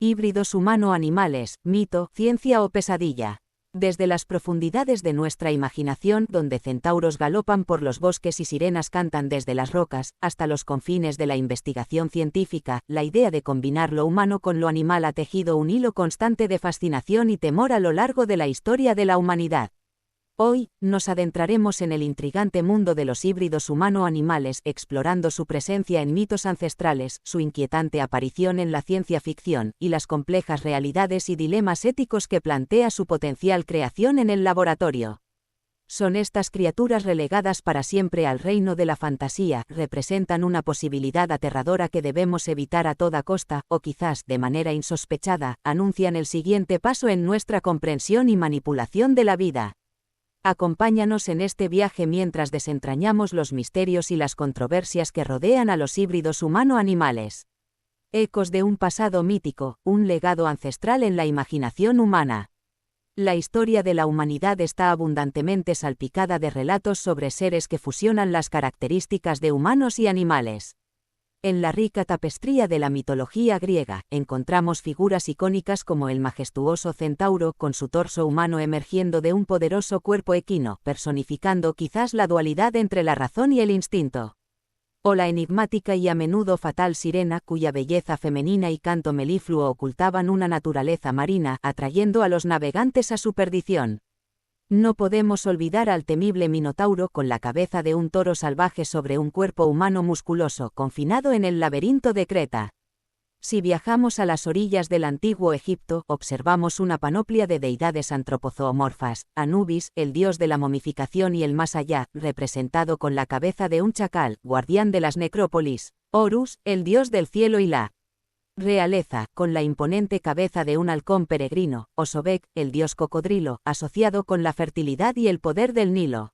Híbridos humano-animales, mito, ciencia o pesadilla. Desde las profundidades de nuestra imaginación, donde centauros galopan por los bosques y sirenas cantan desde las rocas, hasta los confines de la investigación científica, la idea de combinar lo humano con lo animal ha tejido un hilo constante de fascinación y temor a lo largo de la historia de la humanidad. Hoy, nos adentraremos en el intrigante mundo de los híbridos humano-animales, explorando su presencia en mitos ancestrales, su inquietante aparición en la ciencia ficción, y las complejas realidades y dilemas éticos que plantea su potencial creación en el laboratorio. ¿Son estas criaturas relegadas para siempre al reino de la fantasía? ¿Representan una posibilidad aterradora que debemos evitar a toda costa, o quizás, de manera insospechada, anuncian el siguiente paso en nuestra comprensión y manipulación de la vida? Acompáñanos en este viaje mientras desentrañamos los misterios y las controversias que rodean a los híbridos humano-animales. Ecos de un pasado mítico, un legado ancestral en la imaginación humana. La historia de la humanidad está abundantemente salpicada de relatos sobre seres que fusionan las características de humanos y animales. En la rica tapestría de la mitología griega, encontramos figuras icónicas como el majestuoso centauro con su torso humano emergiendo de un poderoso cuerpo equino, personificando quizás la dualidad entre la razón y el instinto. O la enigmática y a menudo fatal sirena, cuya belleza femenina y canto melifluo ocultaban una naturaleza marina, atrayendo a los navegantes a su perdición. No podemos olvidar al temible Minotauro con la cabeza de un toro salvaje sobre un cuerpo humano musculoso confinado en el laberinto de Creta. Si viajamos a las orillas del antiguo Egipto, observamos una panoplia de deidades antropozoomorfas: Anubis, el dios de la momificación y el más allá, representado con la cabeza de un chacal, guardián de las necrópolis; Horus, el dios del cielo y la realeza, con la imponente cabeza de un halcón peregrino; o Sobek, el dios cocodrilo, asociado con la fertilidad y el poder del Nilo.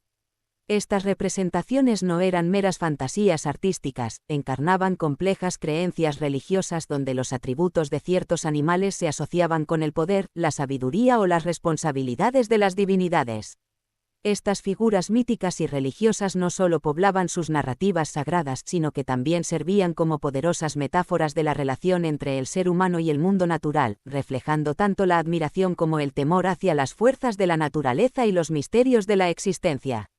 Estas representaciones no eran meras fantasías artísticas, encarnaban complejas creencias religiosas donde los atributos de ciertos animales se asociaban con el poder, la sabiduría o las responsabilidades de las divinidades. Estas figuras míticas y religiosas no solo poblaban sus narrativas sagradas, sino que también servían como poderosas metáforas de la relación entre el ser humano y el mundo natural, reflejando tanto la admiración como el temor hacia las fuerzas de la naturaleza y los misterios de la existencia.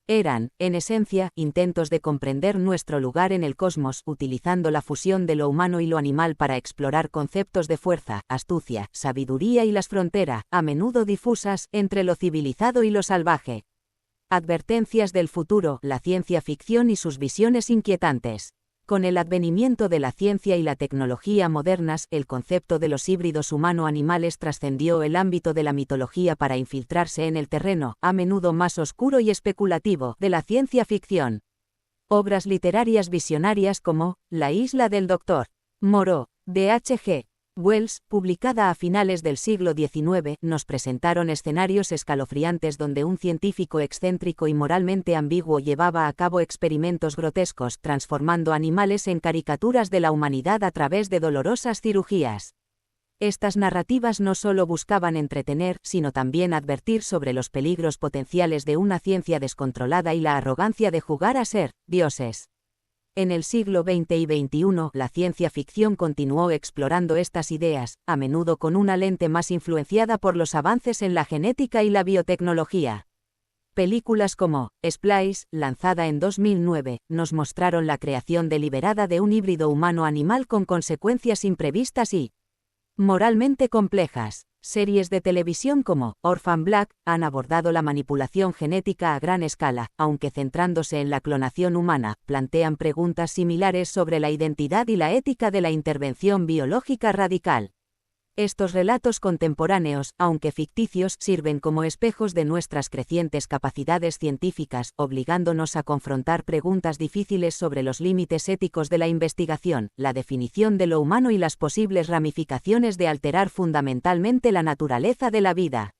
Eran, en esencia, intentos de comprender nuestro lugar en el cosmos, utilizando la fusión de lo humano y lo animal para explorar conceptos de fuerza, astucia, sabiduría y las fronteras, a menudo difusas, entre lo civilizado y lo salvaje. Advertencias del futuro, la ciencia ficción y sus visiones inquietantes. Con el advenimiento de la ciencia y la tecnología modernas, el concepto de los híbridos humano-animales trascendió el ámbito de la mitología para infiltrarse en el terreno, a menudo más oscuro y especulativo, de la ciencia ficción. Obras literarias visionarias como La isla del Dr. Moreau, de H.G. Wells, publicada a finales del siglo XIX, nos presentaron escenarios escalofriantes donde un científico excéntrico y moralmente ambiguo llevaba a cabo experimentos grotescos, transformando animales en caricaturas de la humanidad a través de dolorosas cirugías. Estas narrativas no solo buscaban entretener, sino también advertir sobre los peligros potenciales de una ciencia descontrolada y la arrogancia de jugar a ser dioses. En el siglo XX y XXI, la ciencia ficción continuó explorando estas ideas, a menudo con una lente más influenciada por los avances en la genética y la biotecnología. Películas como Splice, lanzada en 2009, nos mostraron la creación deliberada de un híbrido humano-animal con consecuencias imprevistas y moralmente complejas. Series de televisión como Orphan Black han abordado la manipulación genética a gran escala, aunque centrándose en la clonación humana, plantean preguntas similares sobre la identidad y la ética de la intervención biológica radical. Estos relatos contemporáneos, aunque ficticios, sirven como espejos de nuestras crecientes capacidades científicas, obligándonos a confrontar preguntas difíciles sobre los límites éticos de la investigación, la definición de lo humano y las posibles ramificaciones de alterar fundamentalmente la naturaleza de la vida.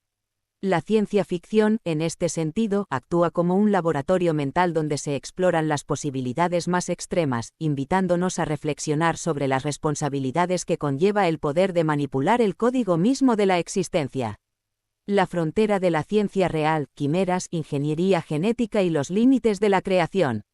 La ciencia ficción, en este sentido, actúa como un laboratorio mental donde se exploran las posibilidades más extremas, invitándonos a reflexionar sobre las responsabilidades que conlleva el poder de manipular el código mismo de la existencia. La frontera de la ciencia real, quimeras, ingeniería genética y los límites de la creación.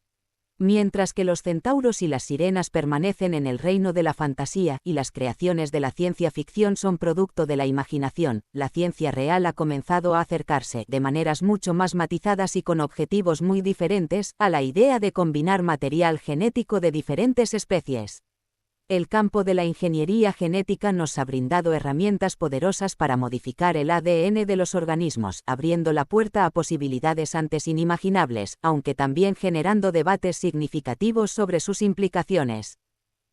Mientras que los centauros y las sirenas permanecen en el reino de la fantasía y las creaciones de la ciencia ficción son producto de la imaginación, la ciencia real ha comenzado a acercarse, de maneras mucho más matizadas y con objetivos muy diferentes, a la idea de combinar material genético de diferentes especies. El campo de la ingeniería genética nos ha brindado herramientas poderosas para modificar el ADN de los organismos, abriendo la puerta a posibilidades antes inimaginables, aunque también generando debates significativos sobre sus implicaciones.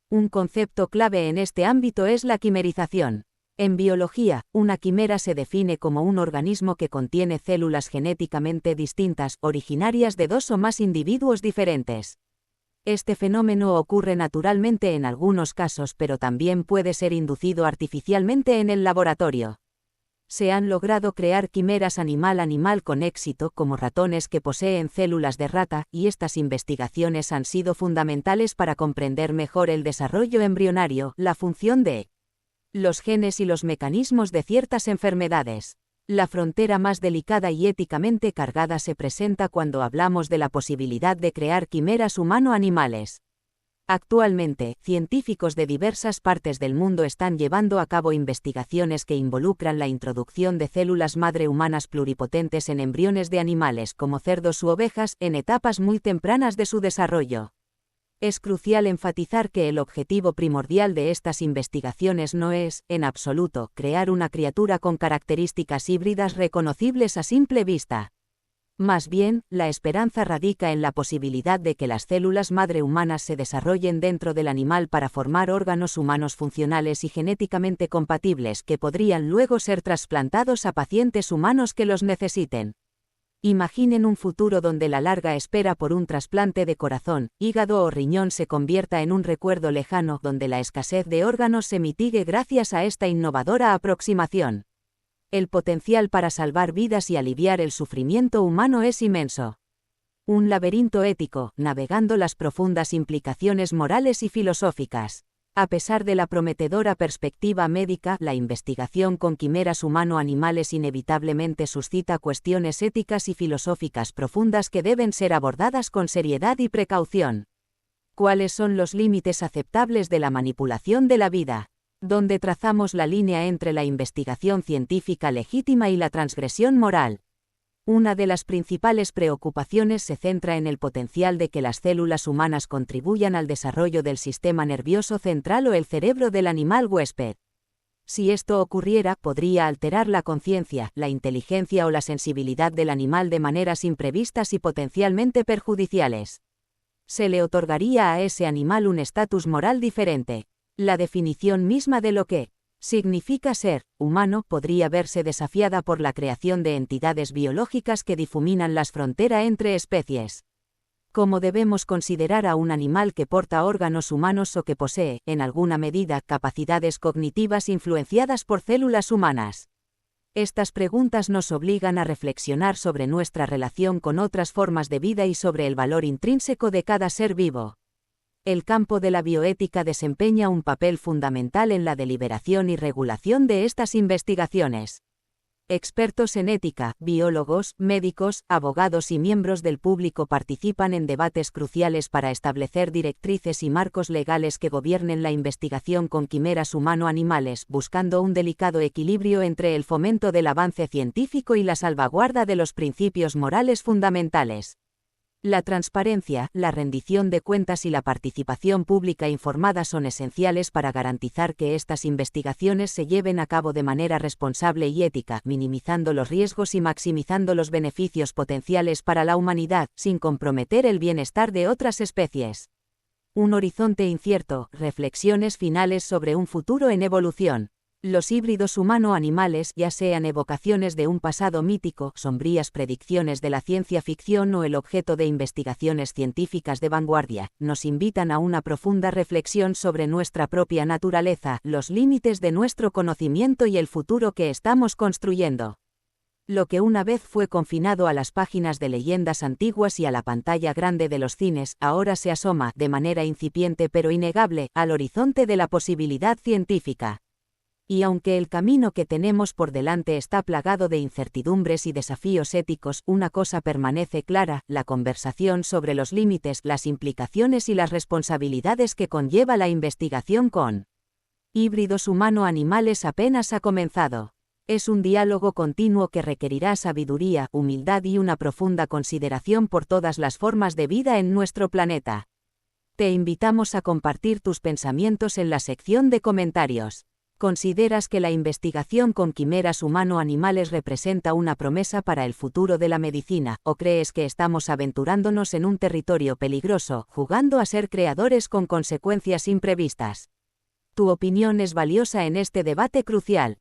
Un concepto clave en este ámbito es la quimerización. En biología, una quimera se define como un organismo que contiene células genéticamente distintas, originarias de dos o más individuos diferentes. Este fenómeno ocurre naturalmente en algunos casos, pero también puede ser inducido artificialmente en el laboratorio. Se han logrado crear quimeras animal-animal con éxito, como ratones que poseen células de rata, y estas investigaciones han sido fundamentales para comprender mejor el desarrollo embrionario, la función de los genes y los mecanismos de ciertas enfermedades. La frontera más delicada y éticamente cargada se presenta cuando hablamos de la posibilidad de crear quimeras humano-animales. Actualmente, científicos de diversas partes del mundo están llevando a cabo investigaciones que involucran la introducción de células madre humanas pluripotentes en embriones de animales como cerdos u ovejas en etapas muy tempranas de su desarrollo. Es crucial enfatizar que el objetivo primordial de estas investigaciones no es, en absoluto, crear una criatura con características híbridas reconocibles a simple vista. Más bien, la esperanza radica en la posibilidad de que las células madre humanas se desarrollen dentro del animal para formar órganos humanos funcionales y genéticamente compatibles que podrían luego ser trasplantados a pacientes humanos que los necesiten. Imaginen un futuro donde la larga espera por un trasplante de corazón, hígado o riñón se convierta en un recuerdo lejano, donde la escasez de órganos se mitigue gracias a esta innovadora aproximación. El potencial para salvar vidas y aliviar el sufrimiento humano es inmenso. Un laberinto ético, navegando las profundas implicaciones morales y filosóficas. A pesar de la prometedora perspectiva médica, la investigación con quimeras humano-animales inevitablemente suscita cuestiones éticas y filosóficas profundas que deben ser abordadas con seriedad y precaución. ¿Cuáles son los límites aceptables de la manipulación de la vida? ¿Dónde trazamos la línea entre la investigación científica legítima y la transgresión moral? Una de las principales preocupaciones se centra en el potencial de que las células humanas contribuyan al desarrollo del sistema nervioso central o el cerebro del animal huésped. Si esto ocurriera, podría alterar la conciencia, la inteligencia o la sensibilidad del animal de maneras imprevistas y potencialmente perjudiciales. Se le otorgaría a ese animal un estatus moral diferente. La definición misma de lo que significa ser humano podría verse desafiada por la creación de entidades biológicas que difuminan las fronteras entre especies. ¿Cómo debemos considerar a un animal que porta órganos humanos o que posee, en alguna medida, capacidades cognitivas influenciadas por células humanas? Estas preguntas nos obligan a reflexionar sobre nuestra relación con otras formas de vida y sobre el valor intrínseco de cada ser vivo. El campo de la bioética desempeña un papel fundamental en la deliberación y regulación de estas investigaciones. Expertos en ética, biólogos, médicos, abogados y miembros del público participan en debates cruciales para establecer directrices y marcos legales que gobiernen la investigación con quimeras humano-animales, buscando un delicado equilibrio entre el fomento del avance científico y la salvaguarda de los principios morales fundamentales. La transparencia, la rendición de cuentas y la participación pública informada son esenciales para garantizar que estas investigaciones se lleven a cabo de manera responsable y ética, minimizando los riesgos y maximizando los beneficios potenciales para la humanidad, sin comprometer el bienestar de otras especies. Un horizonte incierto, reflexiones finales sobre un futuro en evolución. Los híbridos humano-animales, ya sean evocaciones de un pasado mítico, sombrías predicciones de la ciencia ficción o el objeto de investigaciones científicas de vanguardia, nos invitan a una profunda reflexión sobre nuestra propia naturaleza, los límites de nuestro conocimiento y el futuro que estamos construyendo. Lo que una vez fue confinado a las páginas de leyendas antiguas y a la pantalla grande de los cines, ahora se asoma, de manera incipiente pero innegable, al horizonte de la posibilidad científica. Y aunque el camino que tenemos por delante está plagado de incertidumbres y desafíos éticos, una cosa permanece clara: la conversación sobre los límites, las implicaciones y las responsabilidades que conlleva la investigación con híbridos humano-animales apenas ha comenzado. Es un diálogo continuo que requerirá sabiduría, humildad y una profunda consideración por todas las formas de vida en nuestro planeta. Te invitamos a compartir tus pensamientos en la sección de comentarios. ¿Consideras que la investigación con quimeras humano-animales representa una promesa para el futuro de la medicina, o crees que estamos aventurándonos en un territorio peligroso, jugando a ser creadores con consecuencias imprevistas? Tu opinión es valiosa en este debate crucial.